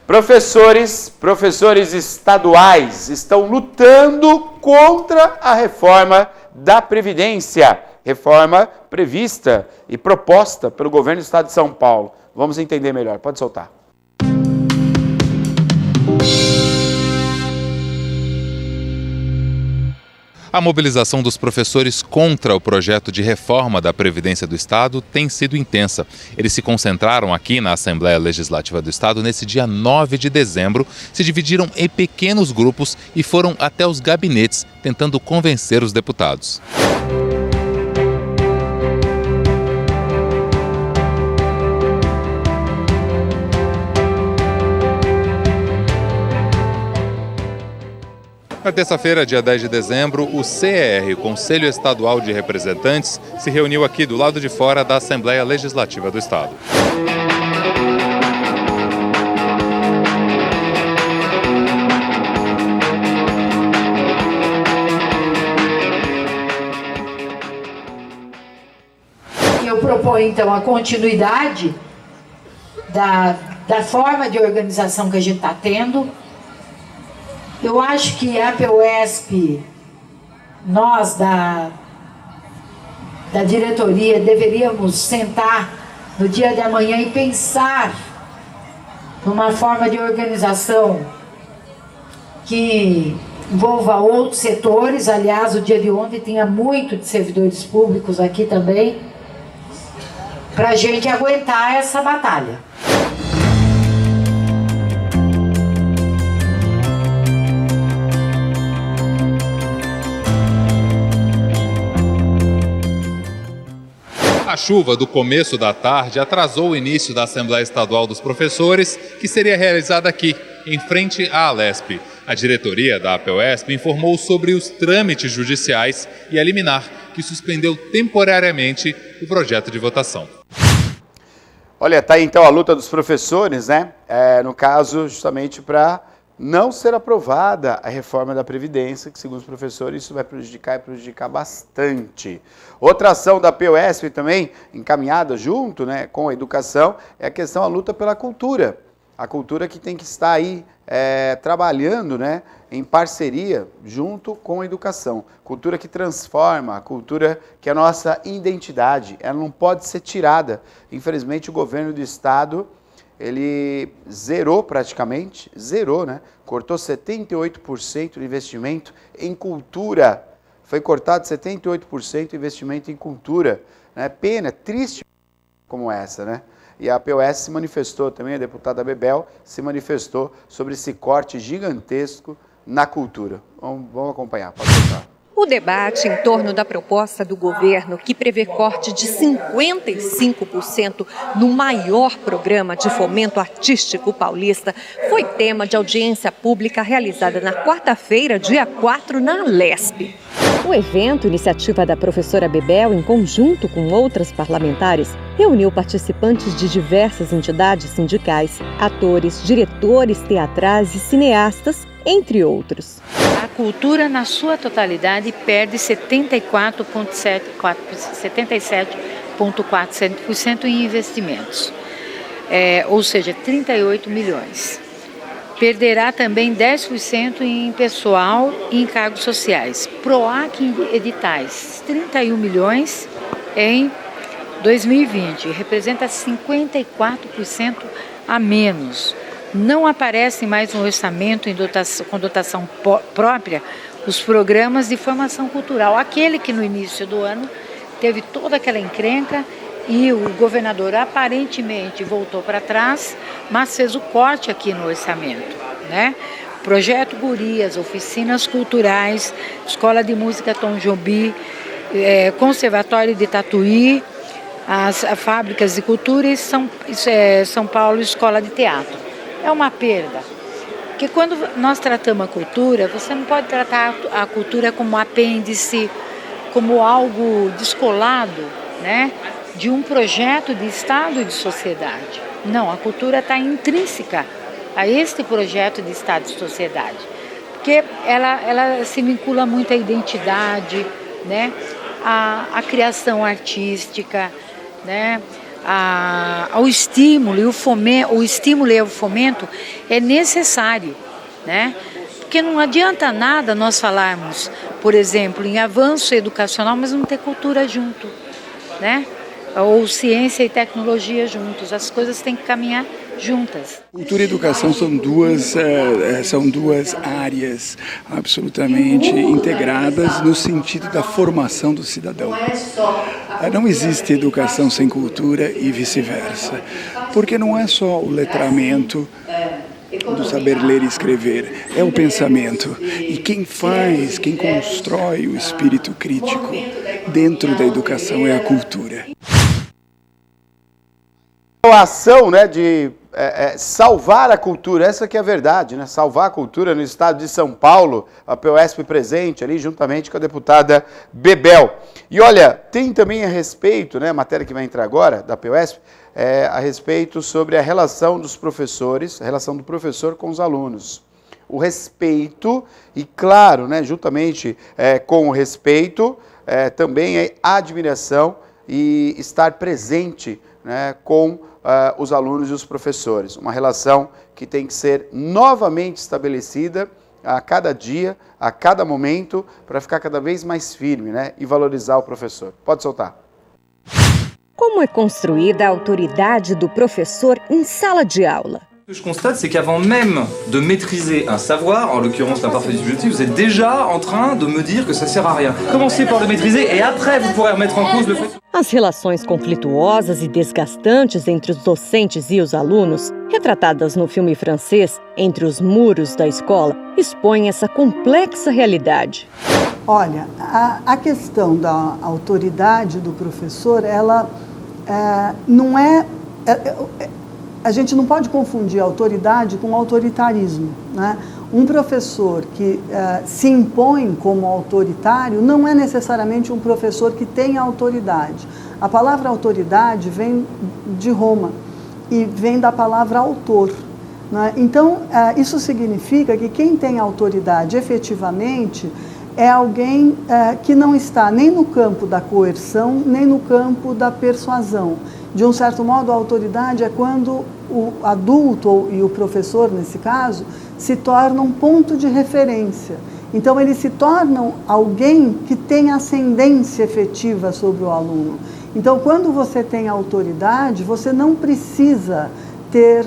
Professores estaduais estão lutando contra a reforma da Previdência, reforma prevista e proposta pelo governo do estado de São Paulo. Vamos entender melhor, pode soltar. A mobilização dos professores contra o projeto de reforma da Previdência do Estado tem sido intensa. Eles se concentraram aqui na Assembleia Legislativa do Estado nesse dia 9 de dezembro, se dividiram em pequenos grupos e foram até os gabinetes tentando convencer os deputados. Na terça-feira, dia 10 de dezembro, o CER, Conselho Estadual de Representantes, se reuniu aqui do lado de fora da Assembleia Legislativa do Estado. Eu proponho, então, a continuidade da forma de organização que a gente está tendo. Eu acho que a APUESP, nós da diretoria, deveríamos sentar no dia de amanhã e pensar numa forma de organização que envolva outros setores. Aliás, o dia de ontem tinha muito de servidores públicos aqui também, para a gente aguentar essa batalha. A chuva do começo da tarde atrasou o início da Assembleia Estadual dos Professores, que seria realizada aqui, em frente à Alesp. A diretoria da APUESP informou sobre os trâmites judiciais e a liminar, que suspendeu temporariamente o projeto de votação. Olha, tá aí então a luta dos professores, né? No caso, justamente para não ser aprovada a reforma da Previdência, que segundo os professores isso vai prejudicar bastante. Outra ação da APUESP também, encaminhada junto, né, com a educação, é a questão da luta pela cultura. A cultura que tem que estar aí trabalhando, né, em parceria junto com a educação. Cultura que transforma, a cultura que é a nossa identidade, ela não pode ser tirada. Infelizmente o governo do estado, ele zerou, né? Cortou 78% do investimento em cultura. Foi cortado 78% do investimento em cultura. Né? Pena, triste como essa, né? E a APUESP se manifestou também, a deputada Bebel se manifestou sobre esse corte gigantesco na cultura. Vamos acompanhar, pode voltar. O debate em torno da proposta do governo, que prevê corte de 55% no maior programa de fomento artístico paulista, foi tema de audiência pública realizada na quarta-feira, dia 4, na Alesp. O evento, iniciativa da professora Bebel, em conjunto com outras parlamentares, reuniu participantes de diversas entidades sindicais, atores, diretores teatrais e cineastas, entre outros. A cultura, na sua totalidade, perde 77,4% em investimentos, ou seja, 38 milhões. Perderá também 10% em pessoal e em cargos sociais. PROAC em editais, 31 milhões em 2020, representa 54% a menos. Não aparecem mais no orçamento com dotação própria os programas de formação cultural. Aquele que no início do ano teve toda aquela encrenca e o governador aparentemente voltou para trás, mas fez o corte aqui no orçamento, né? Projeto Gurias, oficinas culturais, Escola de Música Tom Jobim, Conservatório de Tatuí, as fábricas de cultura e São Paulo Escola de Teatro. É uma perda, porque quando nós tratamos a cultura, você não pode tratar a cultura como apêndice, como algo descolado, né, de um projeto de Estado e de sociedade. Não, a cultura está intrínseca a este projeto de Estado e sociedade, porque ela se vincula muito à identidade, né, à criação artística, né, ao estímulo e o fomento é necessário, né? Porque não adianta nada nós falarmos, por exemplo, em avanço educacional, mas não ter cultura junto, né? Ou ciência e tecnologia juntos. As coisas têm que caminhar juntas. Cultura e educação são duas áreas absolutamente integradas no sentido da formação do cidadão. Não existe educação sem cultura e vice-versa, porque não é só o letramento do saber ler e escrever, é o pensamento. E quem constrói o espírito crítico dentro da educação é a cultura. A ação, né, de salvar a cultura, essa que é a verdade, né? Salvar a cultura no estado de São Paulo, a POSP presente ali juntamente com a deputada Bebel. E olha, tem também a respeito, né, a matéria que vai entrar agora da POSP, a respeito sobre a relação dos professores, a relação do professor com os alunos. O respeito e, claro, né, juntamente com o respeito, também a admiração e estar presente, né, com os alunos e os professores. Uma relação que tem que ser novamente estabelecida a cada dia, a cada momento, para ficar cada vez mais firme, né, e valorizar o professor. Pode soltar. Como é construída a autoridade do professor em sala de aula? Ce que je constate, c'est qu'avant même de maîtriser un savoir, en l'occurrence la parfaite bibliothèque, vous êtes déjà en train de me dire que ça sert à rien. Commencez par le maîtriser et après vous pourrez remettre en cause le fait... As relações conflituosas e desgastantes entre os docentes e os alunos, retratadas no filme francês Entre os Muros da Escola, expõem essa complexa realidade. Olha, a questão da autoridade do professor, ela não é... A gente não pode confundir autoridade com autoritarismo, né? Um professor que se impõe como autoritário não é necessariamente um professor que tem autoridade. A palavra autoridade vem de Roma e vem da palavra autor, né? Então, isso significa que quem tem autoridade efetivamente é alguém que não está nem no campo da coerção, nem no campo da persuasão. De um certo modo, a autoridade é quando o adulto e o professor, nesse caso, se tornam ponto de referência. Então, eles se tornam alguém que tem ascendência efetiva sobre o aluno. Então, quando você tem autoridade, você não precisa ter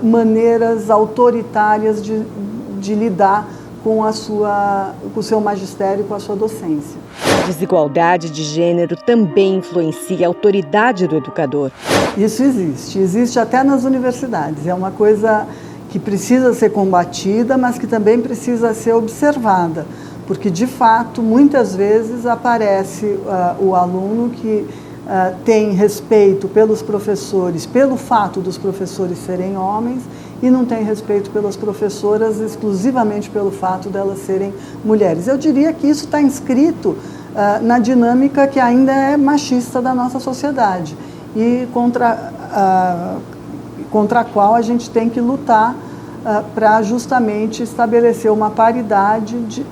maneiras autoritárias de lidar com o seu magistério, com a sua docência. A desigualdade de gênero também influencia a autoridade do educador. Isso existe até nas universidades. É uma coisa que precisa ser combatida, mas que também precisa ser observada, porque de fato, muitas vezes aparece o aluno que tem respeito pelos professores, pelo fato dos professores serem homens, e não tem respeito pelas professoras exclusivamente pelo fato delas serem mulheres. Eu diria que isso está inscrito na dinâmica que ainda é machista da nossa sociedade e contra a qual a gente tem que lutar para justamente estabelecer uma paridade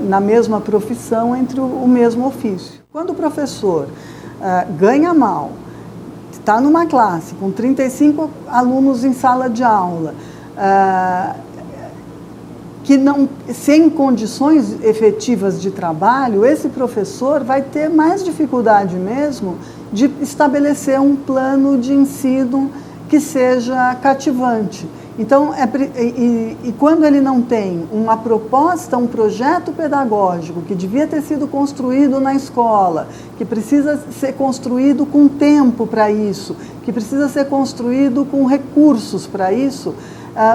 na mesma profissão entre o mesmo ofício. Quando o professor ganha mal, está numa classe com 35 alunos em sala de aula, que não, sem condições efetivas de trabalho, esse professor vai ter mais dificuldade mesmo de estabelecer um plano de ensino que seja cativante. Então, e quando ele não tem uma proposta, um projeto pedagógico que devia ter sido construído na escola, que precisa ser construído com tempo para isso, que precisa ser construído com recursos para isso,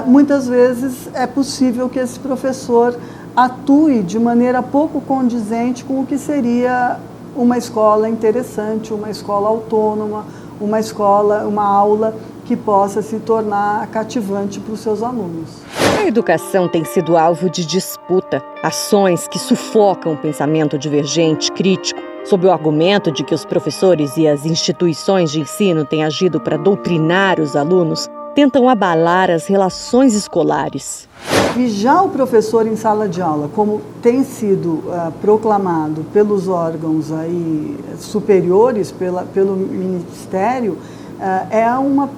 muitas vezes é possível que esse professor atue de maneira pouco condizente com o que seria uma escola interessante, uma escola autônoma, uma aula que possa se tornar cativante para os seus alunos. A educação tem sido alvo de disputa, ações que sufocam o pensamento divergente, crítico, sob o argumento de que os professores e as instituições de ensino têm agido para doutrinar os alunos, tentam abalar as relações escolares. vigiar o professor em sala de aula, como tem sido proclamado pelos órgãos aí superiores, pelo Ministério, é uma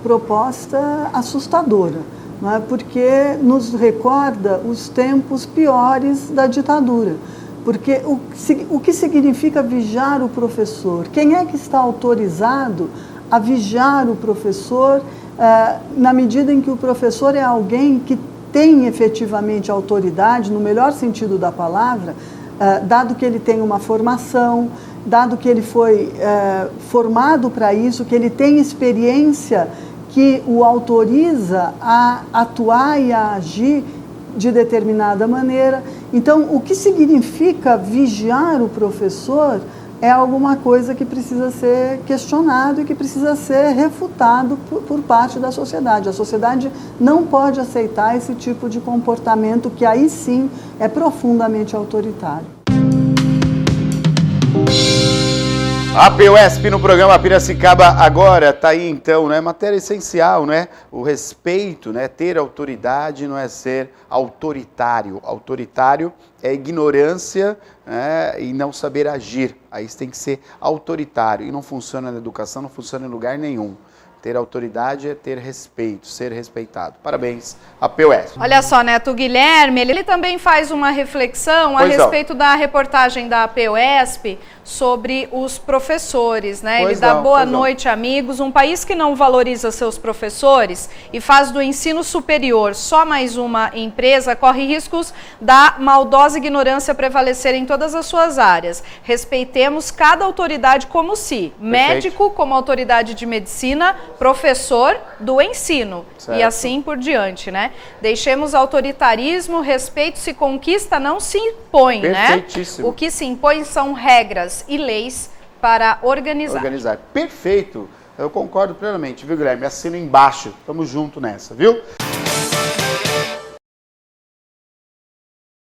proposta assustadora, não é? Porque nos recorda os tempos piores da ditadura. Porque o que significa vigiar o professor? Quem é que está autorizado a vigiar o professor na medida em que o professor é alguém que tem efetivamente autoridade, no melhor sentido da palavra, dado que ele tem uma formação, dado que ele foi formado para isso, que ele tem experiência que o autoriza a atuar e a agir de determinada maneira. Então, o que significa vigiar o professor é alguma coisa que precisa ser questionado e que precisa ser refutado por parte da sociedade. A sociedade não pode aceitar esse tipo de comportamento que aí sim é profundamente autoritário. A PUESP no programa Piracicaba agora está aí então, né? Matéria essencial, né? O respeito, né? Ter autoridade não é ser autoritário. Autoritário é ignorância, né? E não saber agir. Aí você tem que ser autoritário. E não funciona na educação, não funciona em lugar nenhum. Ter autoridade é ter respeito, ser respeitado. Parabéns à PUESP. Olha só, Neto, o Guilherme, ele também faz uma reflexão a respeito da reportagem da PUESP sobre os professores, né? Ele dá boa noite, amigos. Um país que não valoriza seus professores e faz do ensino superior só mais uma empresa corre riscos da maldosa ignorância prevalecer em todas as suas áreas. Respeitemos cada autoridade como si. Médico como autoridade de medicina, professor do ensino, certo. E assim por diante, né? Deixemos autoritarismo, respeito se conquista, não se impõe, né? O que se impõe são regras e leis para organizar. Perfeito, eu concordo plenamente, viu, Guilherme? Assino embaixo, tamo junto nessa, viu?